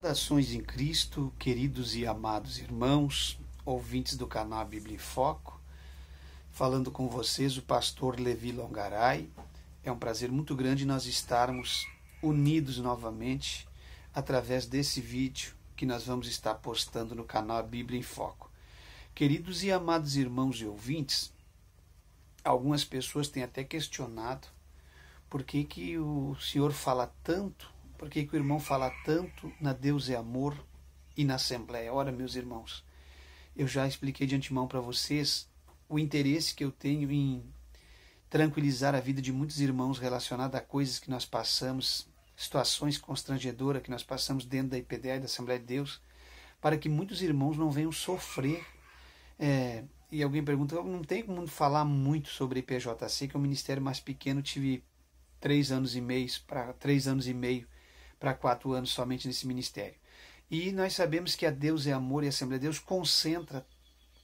Saudações em Cristo, queridos e amados irmãos, ouvintes do canal Bíblia em Foco, falando com vocês o pastor Levi Longaray. É um prazer muito grande nós estarmos unidos novamente através desse vídeo que nós vamos estar postando no canal Bíblia em Foco. Queridos e amados irmãos e ouvintes, algumas pessoas têm até questionado por que o Senhor fala tanto, por que o irmão fala tanto na Deus é Amor e na Assembleia. Ora, meus irmãos, eu já expliquei de antemão para vocês o interesse que eu tenho em tranquilizar a vida de muitos irmãos relacionado a coisas que nós passamos, situações constrangedoras que nós passamos dentro da IPDA e da Assembleia de Deus, para que muitos irmãos não venham sofrer. E alguém pergunta, não tem como falar muito sobre IPJC, que é um ministério mais pequeno, tive 3 anos e meio para 4 anos somente nesse ministério. E nós sabemos que a Deus é Amor e a Assembleia de Deus concentra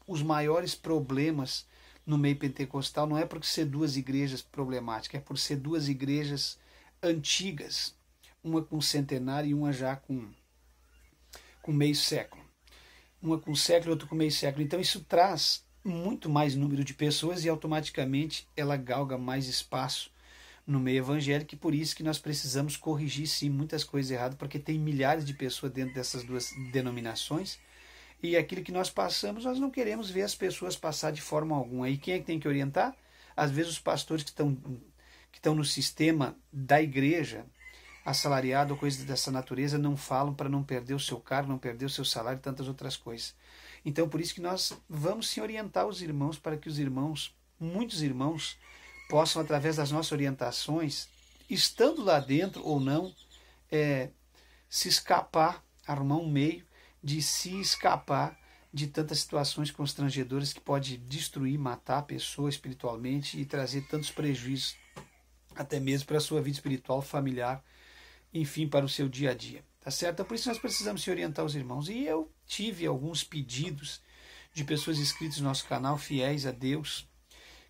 os maiores problemas no meio pentecostal. Não é por ser duas igrejas problemáticas, é por ser duas igrejas antigas, uma com centenário e uma já com meio século. Uma com século e outra com meio século. Então isso traz muito mais número de pessoas e automaticamente ela galga mais espaço no meio evangélico, e por isso que nós precisamos corrigir sim muitas coisas erradas, porque tem milhares de pessoas dentro dessas duas denominações, e aquilo que nós passamos, nós não queremos ver as pessoas passar de forma alguma. E quem é que tem que orientar? Às vezes os pastores que estão no sistema da igreja, assalariado ou coisas dessa natureza, não falam para não perder o seu cargo, não perder o seu salário e tantas outras coisas. Então por isso que nós vamos sim orientar os irmãos, para que os irmãos, muitos irmãos, possam, através das nossas orientações, estando lá dentro ou não, se escapar, arrumar um meio de se escapar de tantas situações constrangedoras que pode destruir, matar a pessoa espiritualmente e trazer tantos prejuízos, até mesmo para a sua vida espiritual, familiar, enfim, para o seu dia a dia. Tá certo? Então, por isso nós precisamos se orientar os irmãos. E eu tive alguns pedidos de pessoas inscritas no nosso canal, fiéis a Deus,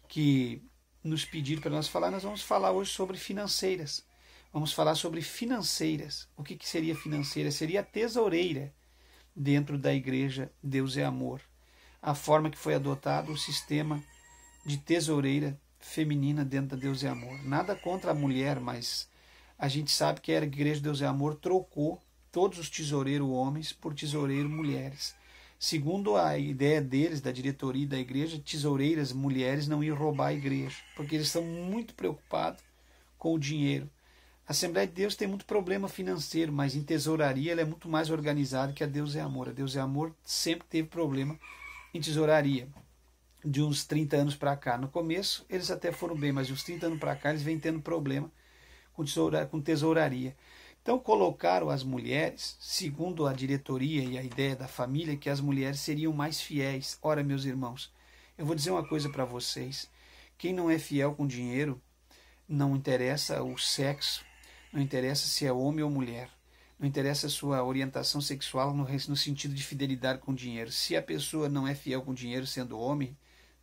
que nos pediram para nós falar. Nós vamos falar hoje sobre financeiras. Vamos falar sobre financeiras. O que seria financeira? Seria a tesoureira dentro da igreja Deus é Amor. A forma que foi adotado o sistema de tesoureira feminina dentro da Deus é Amor. Nada contra a mulher, mas a gente sabe que a igreja Deus é Amor trocou todos os tesoureiros homens por tesoureiros mulheres. Segundo a ideia deles, da diretoria da igreja, tesoureiras mulheres não iam roubar a igreja, porque eles estão muito preocupados com o dinheiro. A Assembleia de Deus tem muito problema financeiro, mas em tesouraria ela é muito mais organizada que a Deus é Amor. A Deus é Amor sempre teve problema em tesouraria. De uns 30 anos para cá. No começo eles até foram bem, mas de uns 30 anos para cá eles vêm tendo problema com tesouraria. Então colocaram as mulheres, segundo a diretoria e a ideia da família, que as mulheres seriam mais fiéis. Ora, meus irmãos, eu vou dizer uma coisa para vocês. Quem não é fiel com dinheiro, não interessa o sexo, não interessa se é homem ou mulher, não interessa a sua orientação sexual no sentido de fidelidade com dinheiro. Se a pessoa não é fiel com dinheiro sendo homem,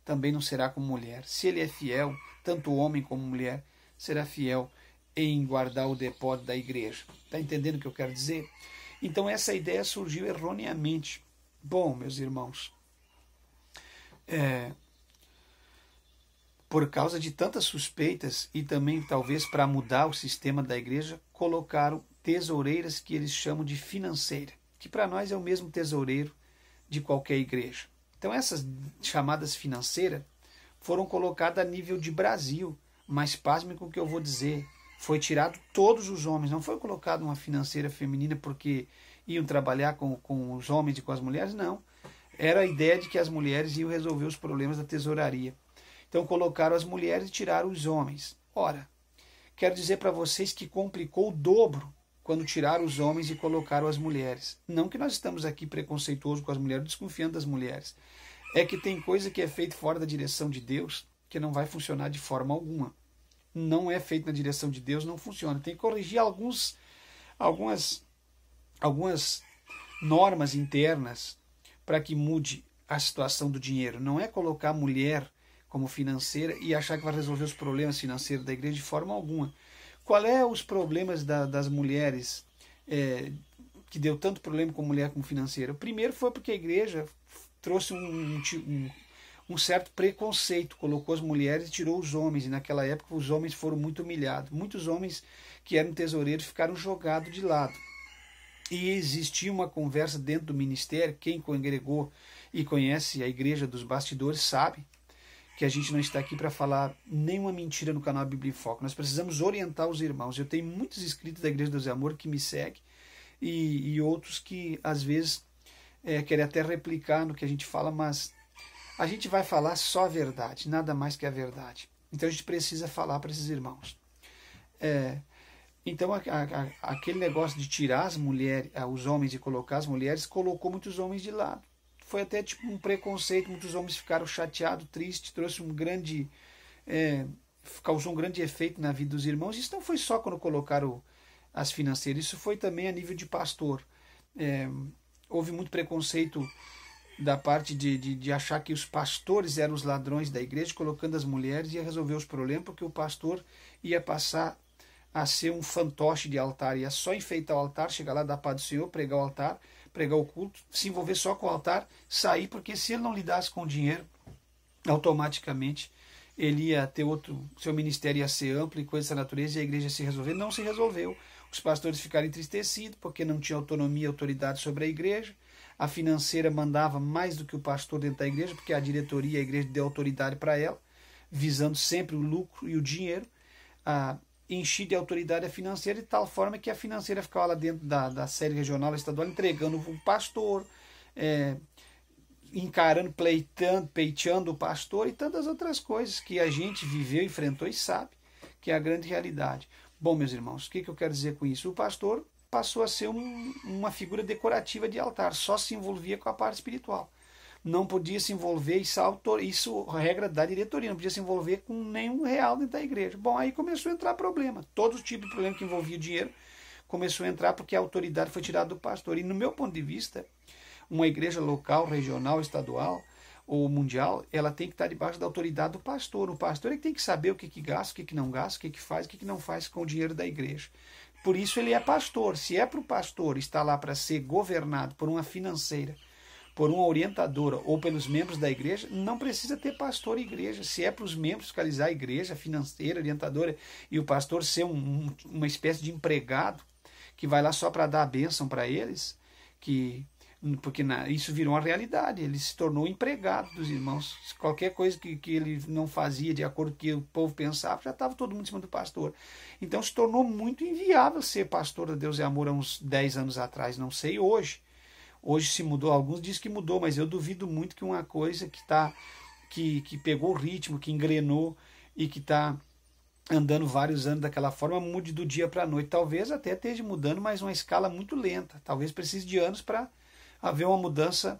também não será com mulher. Se ele é fiel, tanto homem como mulher, será fiel em guardar o depósito da igreja. Está entendendo o que eu quero dizer? Então essa ideia surgiu erroneamente. Bom, meus irmãos, por causa de tantas suspeitas e também talvez para mudar o sistema da igreja, colocaram tesoureiras que eles chamam de financeira, que para nós é o mesmo tesoureiro de qualquer igreja. Então essas chamadas financeiras foram colocadas a nível de Brasil, mas pasme com o que eu vou dizer. Foi tirado todos os homens, não foi colocado uma financeira feminina porque iam trabalhar com os homens e com as mulheres, não. Era a ideia de que as mulheres iam resolver os problemas da tesouraria. Então colocaram as mulheres e tiraram os homens. Ora, quero dizer para vocês que complicou o dobro quando tiraram os homens e colocaram as mulheres. Não que nós estamos aqui preconceituosos com as mulheres, desconfiando das mulheres. É que tem coisa que é feita fora da direção de Deus que não vai funcionar de forma alguma. Não é feito na direção de Deus, não funciona. Tem que corrigir algumas normas internas para que mude a situação do dinheiro. Não é colocar a mulher como financeira e achar que vai resolver os problemas financeiros da igreja de forma alguma. Qual é os problemas das mulheres que deu tanto problema com mulher como financeira? O primeiro foi porque a igreja trouxe um certo preconceito, colocou as mulheres e tirou os homens, e naquela época os homens foram muito humilhados. Muitos homens que eram tesoureiros ficaram jogados de lado. E existia uma conversa dentro do ministério, quem congregou e conhece a igreja dos bastidores sabe que a gente não está aqui para falar nenhuma mentira no canal Bíblia em Foco. Nós precisamos orientar os irmãos. Eu tenho muitos inscritos da Igreja do Deus e Amor que me seguem e outros que às vezes querem até replicar no que a gente fala, mas a gente vai falar só a verdade, nada mais que a verdade. Então a gente precisa falar para esses irmãos. Então aquele negócio de tirar as mulheres, os homens e colocar as mulheres, colocou muitos homens de lado. Foi até tipo um preconceito, muitos homens ficaram chateados, tristes, trouxe causou um grande efeito na vida dos irmãos. Isso não foi só quando colocaram as financeiras, isso foi também a nível de pastor. Houve muito preconceito da parte de achar que os pastores eram os ladrões da igreja, colocando as mulheres, ia resolver os problemas, porque o pastor ia passar a ser um fantoche de altar, ia só enfeitar o altar, chegar lá, dar paz do Senhor, pregar o altar, pregar o culto, se envolver só com o altar, sair, porque se ele não lidasse com o dinheiro, automaticamente ele ia ter seu ministério ia ser amplo e coisa dessa natureza, e a igreja ia se resolver. Não se resolveu. Os pastores ficaram entristecidos, porque não tinha autonomia e autoridade sobre a igreja. A financeira mandava mais do que o pastor dentro da igreja, porque a diretoria, a igreja deu autoridade para ela, visando sempre o lucro e o dinheiro. Enchi de autoridade a financeira, de tal forma que a financeira ficava lá dentro da série regional estadual, entregando o pastor, encarando, peiteando o pastor e tantas outras coisas que a gente viveu, enfrentou e sabe que é a grande realidade. Bom, meus irmãos, o que eu quero dizer com isso? O pastor passou a ser uma figura decorativa de altar, só se envolvia com a parte espiritual. Não podia se envolver, isso regra da diretoria, não podia se envolver com nenhum real dentro da igreja. Bom, aí começou a entrar problema. Todo tipo de problema que envolvia dinheiro começou a entrar porque a autoridade foi tirada do pastor. E no meu ponto de vista, uma igreja local, regional, estadual ou mundial, ela tem que estar debaixo da autoridade do pastor. O pastor é que tem que saber o que gasta, o que não gasta, o que faz, o que não faz com o dinheiro da igreja. Por isso ele é pastor. Se é para o pastor estar lá para ser governado por uma financeira, por uma orientadora ou pelos membros da igreja, não precisa ter pastor e igreja. Se é para os membros fiscalizar a igreja, financeira, orientadora, e o pastor ser uma espécie de empregado que vai lá só para dar a bênção para eles, porque isso virou uma realidade, ele se tornou empregado dos irmãos. Qualquer coisa que ele não fazia de acordo com o que o povo pensava, já estava todo mundo em cima do pastor. Então se tornou muito inviável ser pastor da Deus e Amor há uns 10 anos atrás, não sei hoje. Hoje se mudou, alguns dizem que mudou, mas eu duvido muito que uma coisa que pegou o ritmo, que engrenou e que está andando vários anos daquela forma, mude do dia para a noite. Talvez até esteja mudando, mas uma escala muito lenta. Talvez precise de anos para haver uma mudança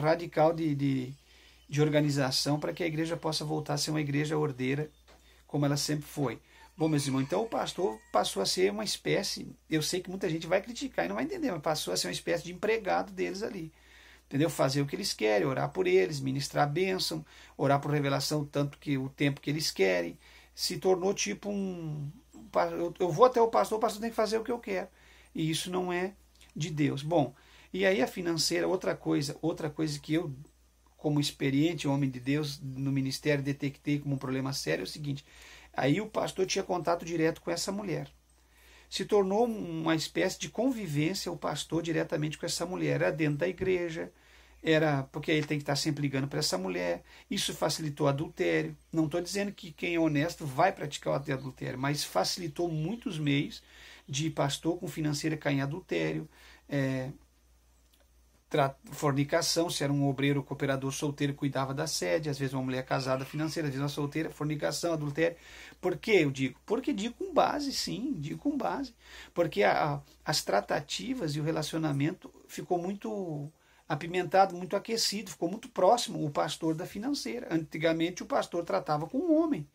radical de organização, para que a igreja possa voltar a ser uma igreja ordeira, como ela sempre foi. Bom, meus irmãos, então o pastor passou a ser uma espécie, eu sei que muita gente vai criticar e não vai entender, mas passou a ser uma espécie de empregado deles ali. Entendeu? Fazer o que eles querem, orar por eles, ministrar a bênção, orar por revelação tanto que o tempo que eles querem. Se tornou tipo eu vou até o pastor tem que fazer o que eu quero. E isso não é de Deus. Bom, e aí a financeira, outra coisa que eu, como experiente homem de Deus no ministério, detectei como um problema sério é o seguinte: aí o pastor tinha contato direto com essa mulher. Se tornou uma espécie de convivência o pastor diretamente com essa mulher. Era dentro da igreja, era porque ele tem que estar sempre ligando para essa mulher. Isso facilitou o adultério. Não estou dizendo que quem é honesto vai praticar o ato de adultério, mas facilitou muitos meios de pastor com financeira cair em adultério, fornicação, se era um obreiro cooperador solteiro, cuidava da sede, às vezes uma mulher casada financeira, às vezes uma solteira, fornicação, adultério. Por que eu digo? Porque digo com base, sim, digo com base. Porque as tratativas e o relacionamento ficou muito apimentado, muito aquecido, ficou muito próximo o pastor da financeira. Antigamente o pastor tratava com um homem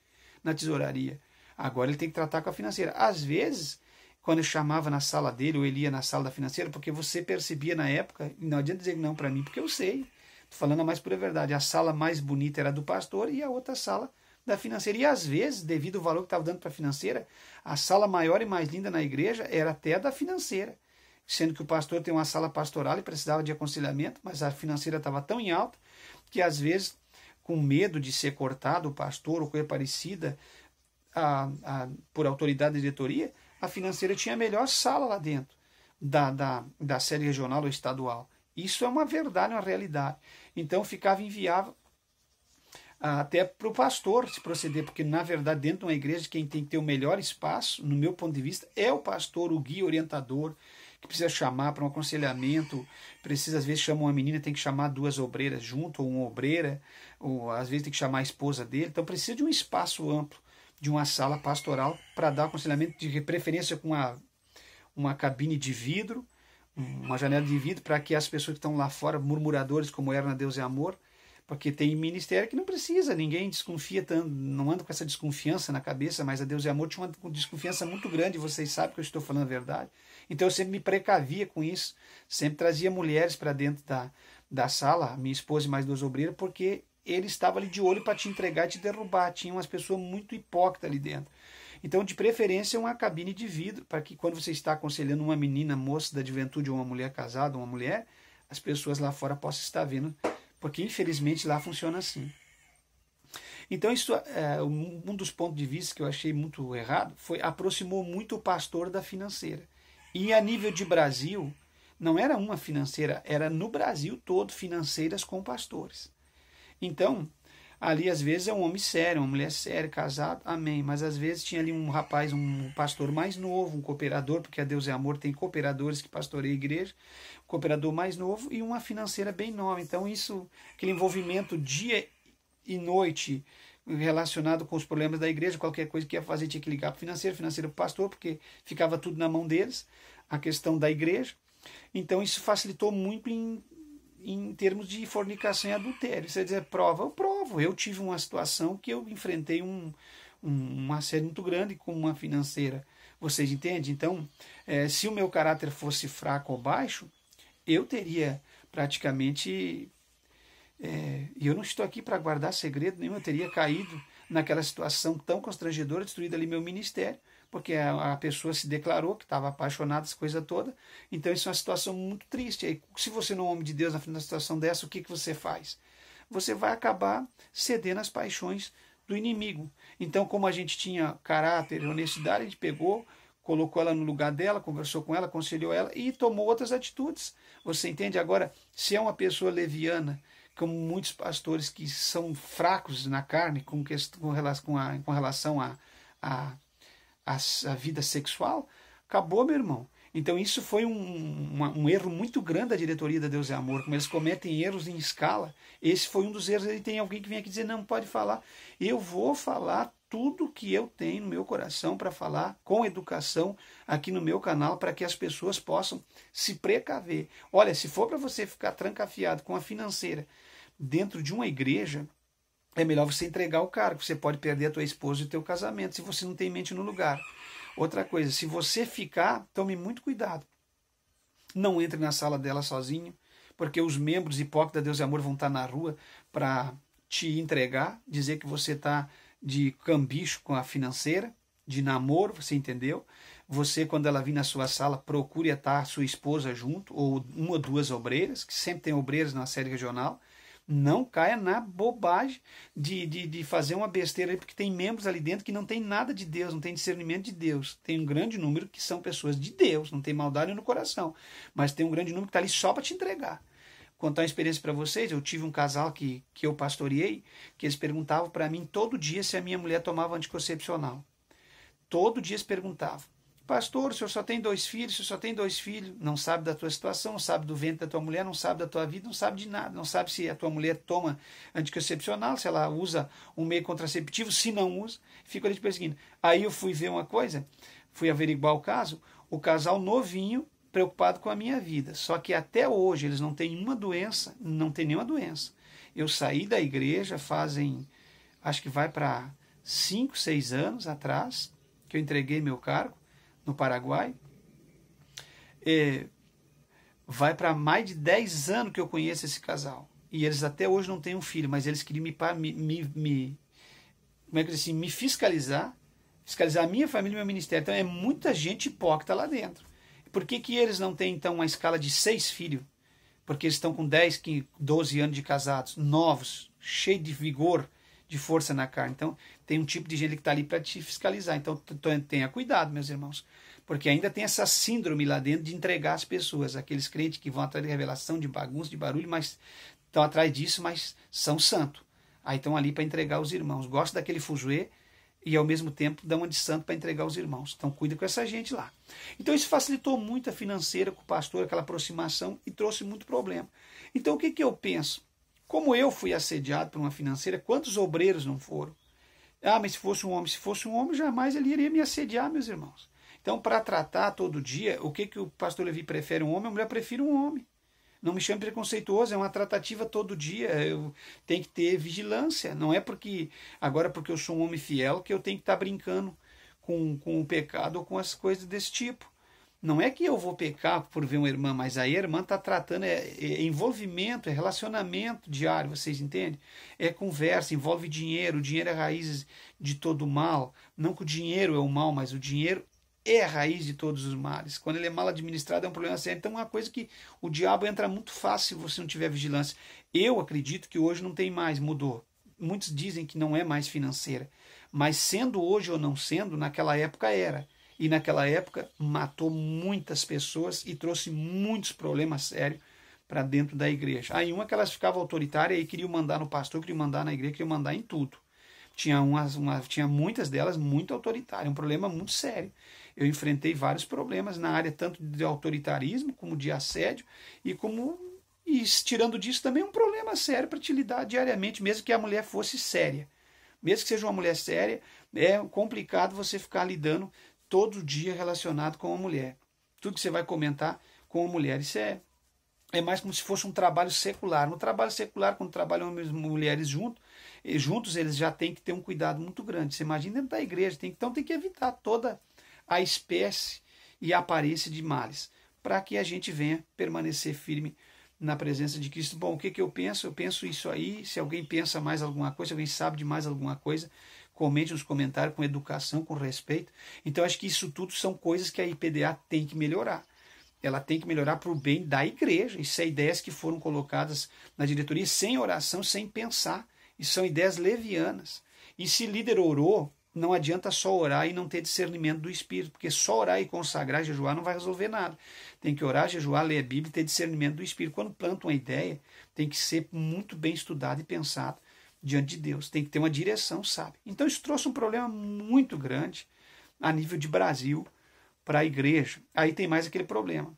na tesouraria, agora ele tem que tratar com a financeira. Às vezes, quando eu chamava na sala dele, ou ele ia na sala da financeira, porque você percebia na época, e não adianta dizer não para mim, porque eu sei, estou falando a mais pura verdade, a sala mais bonita era do pastor e a outra sala da financeira. E às vezes, devido ao valor que estava dando para a financeira, a sala maior e mais linda na igreja era até a da financeira. sendo que o pastor tem uma sala pastoral e precisava de aconselhamento, mas a financeira estava tão em alta que às vezes, com medo de ser cortado o pastor ou coisa parecida por autoridade da diretoria, a financeira tinha a melhor sala lá dentro da sede regional ou estadual. Isso é uma verdade, uma realidade. Então ficava inviável até para o pastor se proceder, porque na verdade dentro de uma igreja quem tem que ter o melhor espaço, no meu ponto de vista, é o pastor, o guia orientador, que precisa chamar para um aconselhamento, precisa às vezes chamar uma menina, tem que chamar 2 obreiras junto, ou uma obreira, ou às vezes tem que chamar a esposa dele, então precisa de um espaço amplo, de uma sala pastoral para dar aconselhamento, de preferência com uma cabine de vidro, uma janela de vidro, para que as pessoas que estão lá fora, murmuradores como eram na Deus é Amor, porque tem ministério que não precisa, ninguém desconfia, não anda com essa desconfiança na cabeça, mas a Deus é Amor tinha uma desconfiança muito grande, vocês sabem que eu estou falando a verdade. Então eu sempre me precavia com isso, sempre trazia mulheres para dentro da sala, minha esposa e mais 2 obreiras, porque ele estava ali de olho para te entregar e te derrubar, tinha umas pessoas muito hipócritas ali dentro. Então, de preferência, uma cabine de vidro, para que quando você está aconselhando uma menina, moça da juventude, ou uma mulher casada, uma mulher, as pessoas lá fora possam estar vendo, porque infelizmente lá funciona assim. Então, isso um dos pontos de vista que eu achei muito errado, aproximou muito o pastor da financeira. E a nível de Brasil, não era uma financeira, era no Brasil todo financeiras com pastores. Então, ali às vezes é um homem sério, uma mulher séria, casado, amém. Mas às vezes tinha ali um rapaz, um pastor mais novo, um cooperador, porque a Deus é Amor tem cooperadores que pastoreiam a igreja, um cooperador mais novo e uma financeira bem nova. Então isso, aquele envolvimento dia e noite relacionado com os problemas da igreja, qualquer coisa que ia fazer tinha que ligar para o financeiro para o pastor, porque ficava tudo na mão deles, a questão da igreja. Então isso facilitou muito em termos de fornicação e adultério. Você dizer, prova, eu provo. Eu tive uma situação que eu enfrentei uma série muito grande com uma financeira. Vocês entendem? Então, se o meu caráter fosse fraco ou baixo, eu teria praticamente... E eu não estou aqui para guardar segredo nenhum, eu teria caído naquela situação tão constrangedora, destruído ali meu ministério, porque a pessoa se declarou que estava apaixonada, essa coisa toda. Então isso é uma situação muito triste. Aí, se você não é um homem de Deus na frente da situação dessa, o que você faz? Você vai acabar cedendo às paixões do inimigo. Então, como a gente tinha caráter e honestidade, a gente pegou, colocou ela no lugar dela, conversou com ela, aconselhou ela e tomou outras atitudes. Você entende? Agora, se é uma pessoa leviana, como muitos pastores que são fracos na carne com relação à vida sexual, acabou, meu irmão. Então isso foi um erro muito grande da diretoria da Deus é Amor, como eles cometem erros em escala. Esse foi um dos erros. E tem alguém que vem aqui dizer, não pode falar. Eu vou falar tudo que eu tenho no meu coração para falar com educação aqui no meu canal, para que as pessoas possam se precaver. Olha, se for para você ficar trancafiado com a financeira dentro de uma igreja, é melhor você entregar o cargo. Você pode perder a tua esposa e o teu casamento se você não tem mente no lugar. Outra coisa, se você ficar, tome muito cuidado. Não entre na sala dela sozinho, porque os membros hipócritas da Deus e Amor vão estar na rua para te entregar, dizer que você está de cambicho com a financeira, de namoro, você entendeu? Você, quando ela vir na sua sala, procure estar sua esposa junto, ou 1 ou 2 obreiras, que sempre tem obreiras na sede regional. Não caia na bobagem de fazer uma besteira aí, porque tem membros ali dentro que não tem nada de Deus, não tem discernimento de Deus. Tem um grande número que são pessoas de Deus, não tem maldade no coração, mas tem um grande número que está ali só para te entregar. Vou contar uma experiência para vocês. Eu tive um casal que eu pastoreei, que eles perguntavam para mim todo dia se a minha mulher tomava anticoncepcional. Todo dia eles perguntavam. Pastor, o senhor só tem 2 filhos, o senhor só tem 2 filhos, não sabe da tua situação, não sabe do ventre da tua mulher, não sabe da tua vida, não sabe de nada, não sabe se a tua mulher toma anticoncepcional, se ela usa um meio contraceptivo, se não usa, fica ali te perseguindo. Aí eu fui ver uma coisa, fui averiguar o caso, o casal novinho, preocupado com a minha vida, só que até hoje eles não têm uma doença, não tem nenhuma doença. Eu saí da igreja fazem, acho que vai para 5, 6 anos atrás, que eu entreguei meu cargo, no Paraguai. Vai para mais de 10 anos que eu conheço esse casal. E eles até hoje não têm um filho, mas eles queriam me fiscalizar a minha família e meu ministério. Então é muita gente hipócrita lá dentro. Por que eles não têm, então, uma escala de 6 filhos? Porque eles estão com 10, 12 anos de casados, novos, cheios de vigor, de força na carne. Então, tem um tipo de gente que está ali para te fiscalizar. Então, tenha cuidado, meus irmãos. Porque ainda tem essa síndrome lá dentro de entregar as pessoas. Aqueles crentes que vão atrás de revelação, de bagunça, de barulho, mas estão atrás disso, mas são santos. Aí estão ali para entregar os irmãos. Gostam daquele fuzuê e, ao mesmo tempo, dão uma de santo para entregar os irmãos. Então, cuida com essa gente lá. Então, isso facilitou muito a financeira com o pastor, aquela aproximação, e trouxe muito problema. Então, o que eu penso? Como eu fui assediado por uma financeira, quantos obreiros não foram? Ah, mas se fosse um homem, jamais ele iria me assediar, meus irmãos. Então, para tratar todo dia, o que o pastor Levi prefere, um homem? A mulher prefere um homem. Não me chame preconceituoso, é uma tratativa todo dia. Eu tenho que ter vigilância. Não é porque eu sou um homem fiel que eu tenho que estar brincando com o pecado ou com as coisas desse tipo. Não é que eu vou pecar por ver uma irmã, mas aí a irmã está tratando, é envolvimento, é relacionamento diário, vocês entendem? É conversa, envolve dinheiro. O dinheiro é a raiz de todo o mal. Não que o dinheiro é o mal, mas o dinheiro é a raiz de todos os males. Quando ele é mal administrado é um problema sério. Então é uma coisa que o diabo entra muito fácil se você não tiver vigilância. Eu acredito que hoje não tem mais, mudou. Muitos dizem que não é mais financeira. Mas sendo hoje ou não sendo, naquela época era. E naquela época matou muitas pessoas e trouxe muitos problemas sérios para dentro da igreja. Aí uma que elas ficavam autoritárias e queriam mandar no pastor, queriam mandar na igreja, queriam mandar em tudo. Tinha muitas delas muito autoritárias, um problema muito sério. Eu enfrentei vários problemas na área tanto de autoritarismo como de assédio e tirando disso também um problema sério para te lidar diariamente, mesmo que a mulher fosse séria. Mesmo que seja uma mulher séria, é complicado você ficar lidando todo dia relacionado com a mulher. Tudo que você vai comentar com a mulher, isso é mais como se fosse um trabalho secular. No trabalho secular, quando trabalham homens e mulheres juntos, eles já têm que ter um cuidado muito grande. Você imagina dentro da igreja, então tem que evitar toda a espécie e a aparência de males, para que a gente venha permanecer firme na presença de Cristo. Bom, o que eu penso? Eu penso isso aí. Se alguém pensa mais alguma coisa, se alguém sabe de mais alguma coisa, comente nos comentários com educação, com respeito. Então, acho que isso tudo são coisas que a IPDA tem que melhorar. Ela tem que melhorar para o bem da igreja. Isso é ideias que foram colocadas na diretoria sem oração, sem pensar. E são ideias levianas. E se líder orou, não adianta só orar e não ter discernimento do Espírito, porque só orar e consagrar, jejuar não vai resolver nada. Tem que orar, jejuar, ler a Bíblia e ter discernimento do Espírito. Quando planta uma ideia, tem que ser muito bem estudado e pensado diante de Deus. Tem que ter uma direção, sabe? Então isso trouxe um problema muito grande a nível de Brasil para a igreja. Aí tem mais aquele problema.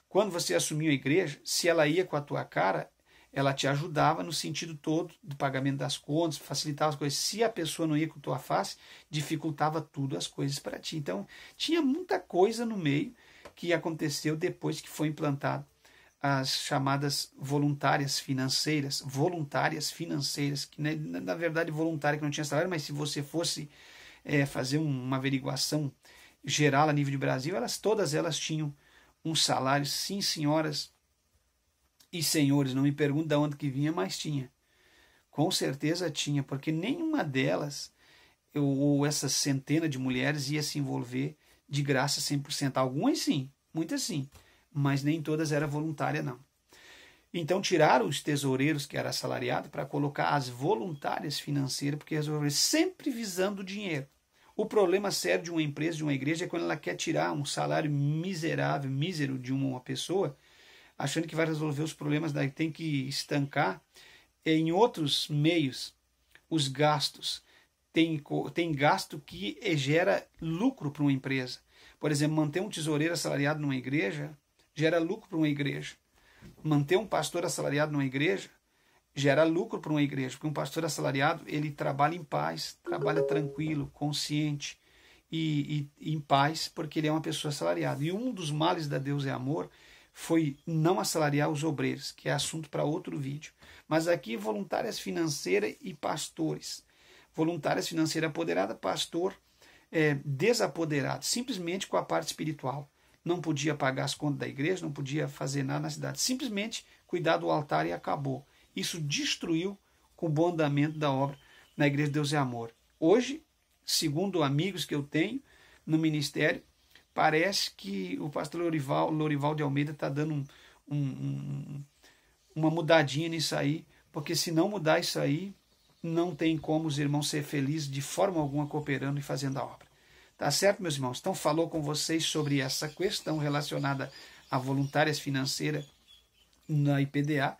Quando você assumiu a igreja, se ela ia com a tua cara, ela te ajudava no sentido todo do pagamento das contas, facilitava as coisas. Se a pessoa não ia com a tua face, dificultava tudo as coisas para ti. Então, tinha muita coisa no meio que aconteceu depois que foi implantado as chamadas voluntárias financeiras, que na verdade voluntária que não tinha salário, mas se você fosse fazer uma averiguação geral a nível de Brasil, todas elas tinham um salário, sim, senhoras e senhores, não me pergunte de onde que vinha, mas tinha. Com certeza tinha, porque nenhuma delas, ou essa centena de mulheres, ia se envolver de graça 100%. Algumas sim, muitas sim, mas nem todas eram voluntárias, não. Então tiraram os tesoureiros, que era assalariado, para colocar as voluntárias financeiras, porque as voluntárias sempre visando o dinheiro. O problema sério de uma empresa, de uma igreja, é quando ela quer tirar um salário mísero de uma pessoa, achando que vai resolver os problemas, daí tem que estancar em outros meios os gastos. Tem gasto que gera lucro para uma empresa. Por exemplo, manter um tesoureiro assalariado numa igreja gera lucro para uma igreja. Manter um pastor assalariado numa igreja gera lucro para uma igreja, porque um pastor assalariado, ele trabalha em paz, trabalha tranquilo, consciente e em paz, porque ele é uma pessoa assalariada. E um dos males da Deus é Amor foi não assalariar os obreiros, que é assunto para outro vídeo. Mas aqui, voluntárias financeiras e pastores. Voluntárias financeiras apoderada, pastor desapoderado, simplesmente com a parte espiritual. Não podia pagar as contas da igreja, não podia fazer nada na cidade. Simplesmente cuidar do altar e acabou. Isso destruiu com o bom andamento da obra na Igreja de Deus é Amor. Hoje, segundo amigos que eu tenho no ministério, parece que o pastor Lorival de Almeida está dando uma mudadinha nisso aí, porque se não mudar isso aí, não tem como os irmãos ser felizes de forma alguma cooperando e fazendo a obra. Tá certo, meus irmãos? Então falou com vocês sobre essa questão relacionada a voluntárias financeiras na IPDA.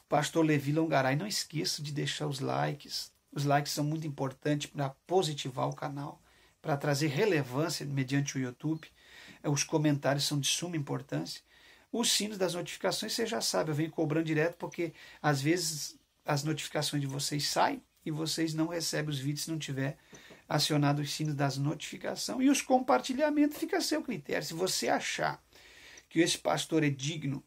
O pastor Levi Longaray, não esqueça de deixar os likes. Os likes são muito importantes para positivar o canal, para trazer relevância mediante o YouTube. Os comentários são de suma importância. Os sinos das notificações, você já sabe, eu venho cobrando direto porque às vezes as notificações de vocês saem e vocês não recebem os vídeos se não tiver acionado os sinos das notificações. E os compartilhamentos fica a seu critério. Se você achar que esse pastor é digno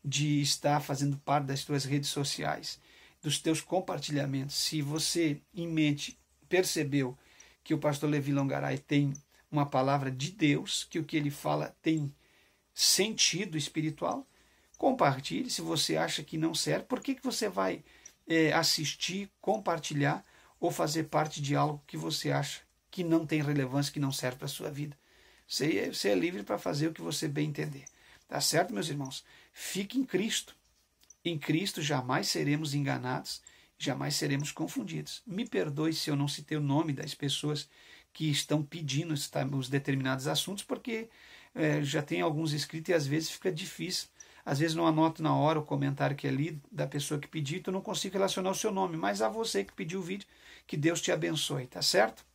de estar fazendo parte das suas redes sociais, dos teus compartilhamentos, se você em mente percebeu que o pastor Levi Longaray tem uma palavra de Deus, que o que ele fala tem sentido espiritual, compartilhe. Se você acha que não serve, por que você vai assistir, compartilhar ou fazer parte de algo que você acha que não tem relevância, que não serve para a sua vida? Você é livre para fazer o que você bem entender. Tá certo, meus irmãos? Fique em Cristo. Em Cristo jamais seremos enganados, jamais seremos confundidos. Me perdoe se eu não citei o nome das pessoas que estão pedindo os determinados assuntos, porque já tem alguns escritos e às vezes fica difícil. Às vezes não anoto na hora o comentário que é lido da pessoa que pediu, então não consigo relacionar o seu nome, mas a você que pediu o vídeo, que Deus te abençoe, tá certo?